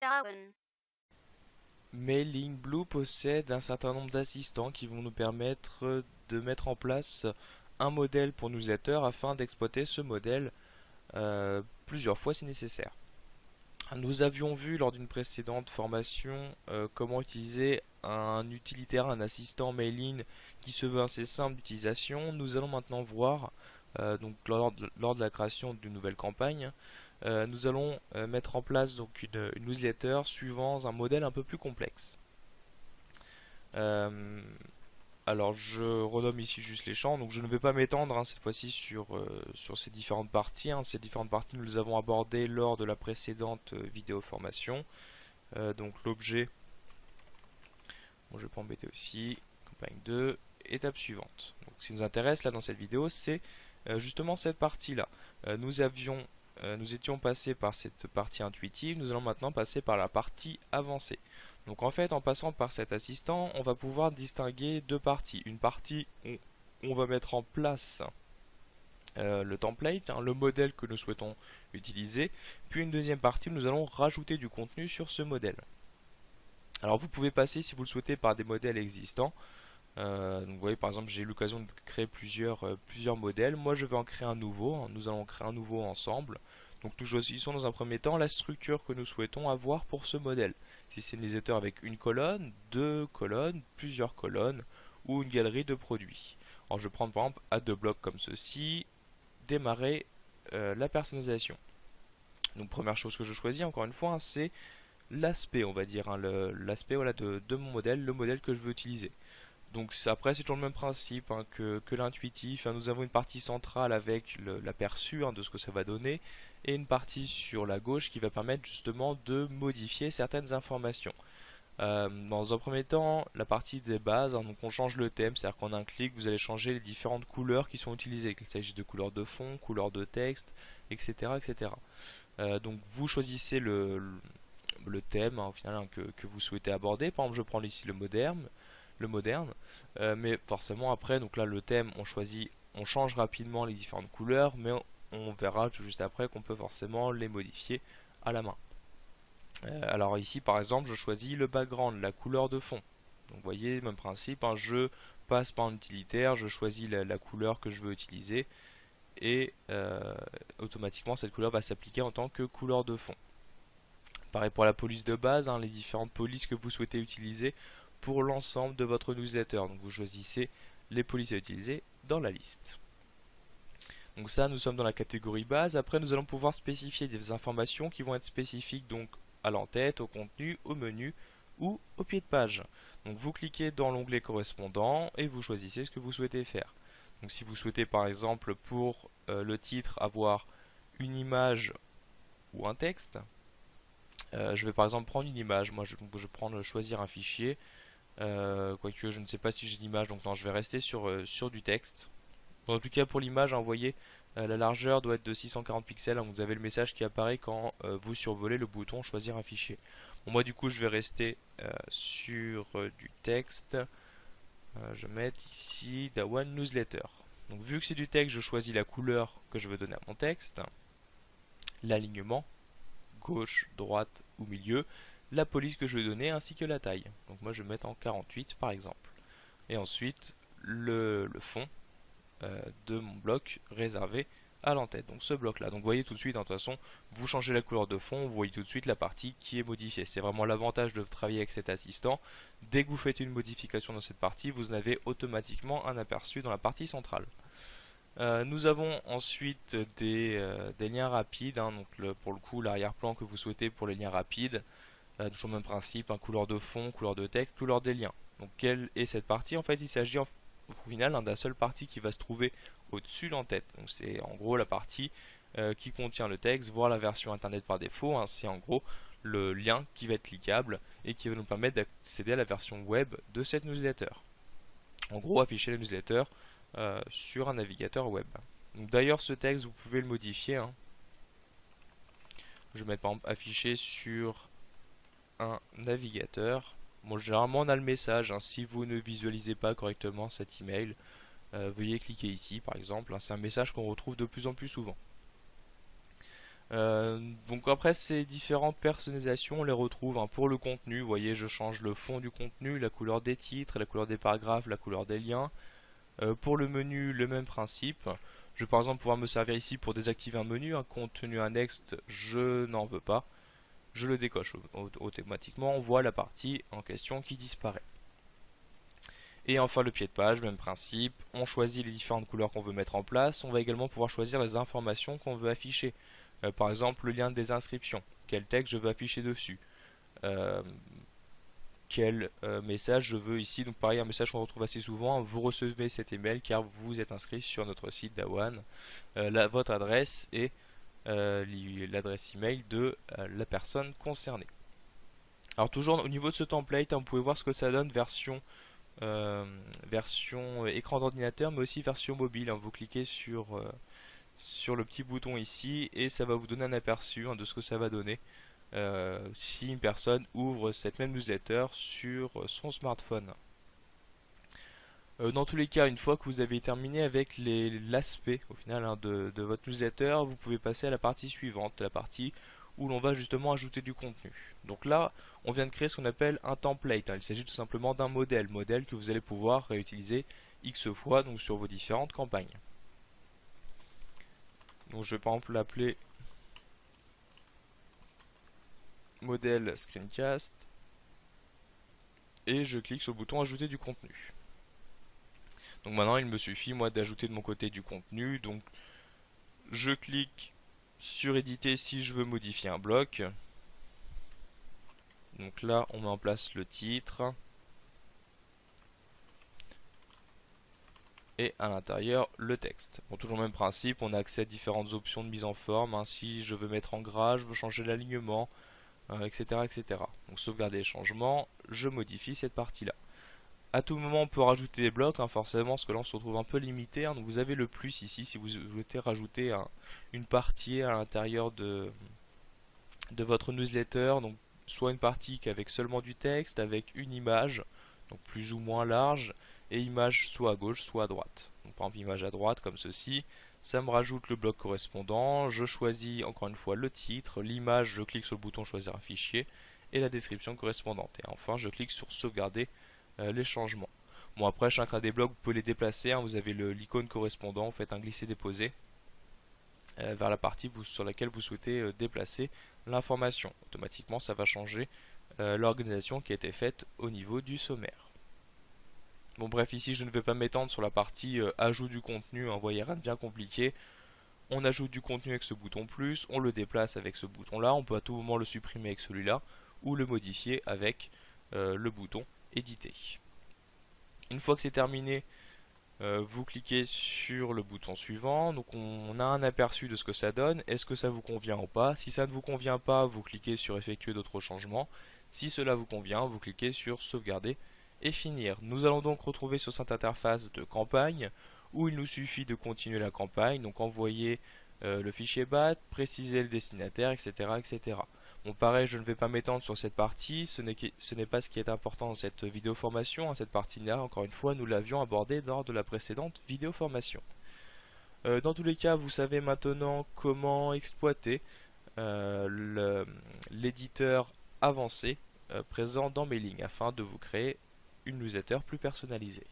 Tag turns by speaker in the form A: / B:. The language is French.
A: Darwin.
B: Mailing Blue possède un certain nombre d'assistants qui vont nous permettre de mettre en place un modèle pour newsletter afin d'exploiter ce modèle plusieurs fois si nécessaire. Nous avions vu lors d'une précédente formation comment utiliser un utilitaire, un assistant mailing qui se veut assez simple d'utilisation. Nous allons maintenant voir, donc lors de la création d'une nouvelle campagne, nous allons mettre en place donc une newsletter suivant un modèle un peu plus complexe. Euh, alors je renomme ici juste les champs, donc je ne vais pas m'étendre cette fois-ci sur ces différentes parties. Ces différentes parties nous les avons abordées lors de la précédente vidéo formation. Donc l'objet, bon, je vais pas embêter aussi, campagne 2, étape suivante. Donc ce qui nous intéresse là dans cette vidéo, c'est justement cette partie-là. Nous étions passés par cette partie intuitive, nous allons maintenant passer par la partie avancée. Donc en fait, en passant par cet assistant, on va pouvoir distinguer deux parties. Une partie où on va mettre en place le template, le modèle que nous souhaitons utiliser, puis une deuxième partie où nous allons rajouter du contenu sur ce modèle. Alors vous pouvez passer, si vous le souhaitez, par des modèles existants. Donc vous voyez, par exemple, j'ai eu l'occasion de créer plusieurs modèles. Moi je vais en créer un nouveau, nous allons créer un nouveau ensemble. Donc nous choisissons dans un premier temps la structure que nous souhaitons avoir pour ce modèle. Si c'est une newsletter avec une colonne, deux colonnes, plusieurs colonnes ou une galerie de produits. Alors je vais prendre par exemple à deux blocs comme ceci, démarrer la personnalisation. Donc première chose que je choisis encore une fois, c'est l'aspect, on va dire, l'aspect voilà, de mon modèle, le modèle que je veux utiliser. Donc après c'est toujours le même principe que l'intuitif. Nous avons une partie centrale avec l'aperçu de ce que ça va donner et une partie sur la gauche qui va permettre justement de modifier certaines informations. Dans un premier temps, la partie des bases, donc on change le thème, c'est-à-dire qu'en un clic vous allez changer les différentes couleurs qui sont utilisées, qu'il s'agisse de couleurs de fond, couleurs de texte, etc. etc. Donc vous choisissez le thème au final que vous souhaitez aborder. Par exemple je prends ici le moderne. Mais forcément après, donc là le thème, on change rapidement les différentes couleurs, mais on verra juste après qu'on peut forcément les modifier à la main. Alors ici par exemple, je choisis le background, la couleur de fond. Donc vous voyez, même principe, je passe par un utilitaire, je choisis la couleur que je veux utiliser et automatiquement cette couleur va s'appliquer en tant que couleur de fond. Pareil pour la police de base, les différentes polices que vous souhaitez utiliser pour l'ensemble de votre newsletter. Donc vous choisissez les polices à utiliser dans la liste. Donc ça, nous sommes dans la catégorie base. Après, nous allons pouvoir spécifier des informations qui vont être spécifiques donc à l'entête, au contenu, au menu ou au pied de page. Donc vous cliquez dans l'onglet correspondant et vous choisissez ce que vous souhaitez faire. Donc si vous souhaitez par exemple pour le titre avoir une image ou un texte, je vais par exemple prendre une image. Moi je vais prendre choisir un fichier. Quoique je ne sais pas si j'ai l'image, donc non, je vais rester sur du texte. Bon, en tout cas pour l'image, vous voyez, la largeur doit être de 640 pixels. Vous avez le message qui apparaît quand vous survolez le bouton choisir un fichier. Bon, moi du coup je vais rester sur du texte. Je vais mettre ici Dawan Newsletter. Donc vu que c'est du texte, je choisis la couleur que je veux donner à mon texte, l'alignement, gauche, droite ou milieu, la police que je veux donner ainsi que la taille. Donc moi je vais mettre en 48 par exemple. Et ensuite le fond de mon bloc réservé à l'entête. Donc ce bloc là. Donc vous voyez tout de suite, de toute façon, vous changez la couleur de fond, vous voyez tout de suite la partie qui est modifiée. C'est vraiment l'avantage de travailler avec cet assistant. Dès que vous faites une modification dans cette partie, vous avez automatiquement un aperçu dans la partie centrale. Nous avons ensuite des liens rapides, donc pour le coup l'arrière-plan que vous souhaitez pour les liens rapides. Toujours le même principe, couleur de fond, couleur de texte, couleur des liens. Donc quelle est cette partie? En fait il s'agit au final d'un seul partie qui va se trouver au-dessus de l'entête. Donc c'est en gros la partie qui contient le texte, voire la version internet par défaut. C'est en gros le lien qui va être cliquable et qui va nous permettre d'accéder à la version web de cette newsletter. En gros afficher la newsletter sur un navigateur web. D'ailleurs ce texte vous pouvez le modifier. Je vais mettre par exemple afficher sur un navigateur. Bon, généralement on a le message. Si vous ne visualisez pas correctement cet email, veuillez cliquer ici par exemple. C'est un message qu'on retrouve de plus en plus souvent. Donc après ces différentes personnalisations, on les retrouve hein, pour le contenu. Vous voyez, je change le fond du contenu, la couleur des titres, la couleur des paragraphes, la couleur des liens. Pour le menu, le même principe. Je vais par exemple pouvoir me servir ici pour désactiver un menu, un contenu index, je n'en veux pas. Je le décoche automatiquement, on voit la partie en question qui disparaît. Et enfin le pied de page, même principe, on choisit les différentes couleurs qu'on veut mettre en place, on va également pouvoir choisir les informations qu'on veut afficher. Par exemple le lien des inscriptions, quel texte je veux afficher dessus, euh, quel message je veux ici. Donc pareil, un message qu'on retrouve assez souvent, vous recevez cet email car vous êtes inscrit sur notre site d'Awan, votre adresse et l'adresse email de la personne concernée. Alors toujours au niveau de ce template, hein, vous pouvez voir ce que ça donne version écran d'ordinateur mais aussi version mobile, hein. Vous cliquez sur le petit bouton ici et ça va vous donner un aperçu hein, de ce que ça va donner si une personne ouvre cette même newsletter sur son smartphone. Dans tous les cas, une fois que vous avez terminé avec l'aspect au final hein, de votre newsletter, vous pouvez passer à la partie suivante, la partie où l'on va justement ajouter du contenu. Donc là, on vient de créer ce qu'on appelle un template, hein. Il s'agit tout simplement d'un modèle que vous allez pouvoir réutiliser X fois donc sur vos différentes campagnes. Donc je vais par exemple l'appeler modèle screencast et je clique sur le bouton ajouter du contenu. Donc maintenant il me suffit moi d'ajouter de mon côté du contenu. Donc je clique sur éditer si je veux modifier un bloc. Donc là on met en place le titre et à l'intérieur le texte. Bon, toujours le même principe, on a accès à différentes options de mise en forme, hein. Si je veux mettre en gras, je veux changer l'alignement, etc., etc. Donc sauvegarder les changements, je modifie cette partie là. À tout moment on peut rajouter des blocs hein, forcément parce que là on se retrouve un peu limité hein. Donc vous avez le plus ici si vous souhaitez rajouter une partie à l'intérieur de votre newsletter. Donc soit une partie avec seulement du texte, avec une image, donc plus ou moins large, et image soit à gauche soit à droite. Donc par exemple image à droite comme ceci, ça me rajoute le bloc correspondant, je choisis encore une fois le titre, l'image, je clique sur le bouton choisir un fichier, et la description correspondante. Et enfin je clique sur sauvegarder les changements. Bon après chacun des blocs vous pouvez les déplacer, hein. Vous avez l'icône correspondant, vous faites un glisser-déposer vers la partie sur laquelle vous souhaitez déplacer l'information. Automatiquement ça va changer l'organisation qui a été faite au niveau du sommaire. Bon bref, ici je ne vais pas m'étendre sur la partie ajout du contenu, hein. Vous voyez rien de bien compliqué. On ajoute du contenu avec ce bouton plus, on le déplace avec ce bouton là, on peut à tout moment le supprimer avec celui-là ou le modifier avec le bouton éditer. Une fois que c'est terminé, vous cliquez sur le bouton suivant, donc on a un aperçu de ce que ça donne, est-ce que ça vous convient ou pas. Si ça ne vous convient pas, vous cliquez sur effectuer d'autres changements. Si cela vous convient, vous cliquez sur sauvegarder et finir. Nous allons donc retrouver sur cette interface de campagne où il nous suffit de continuer la campagne, donc envoyer le fichier BAT, préciser le destinataire, etc., etc. Bon pareil, je ne vais pas m'étendre sur cette partie, ce n'est pas ce qui est important dans cette vidéo formation, hein. Cette partie-là, encore une fois, nous l'avions abordée lors de la précédente vidéo formation. Dans tous les cas, vous savez maintenant comment exploiter l'éditeur avancé présent dans Mailing afin de vous créer une newsletter plus personnalisée.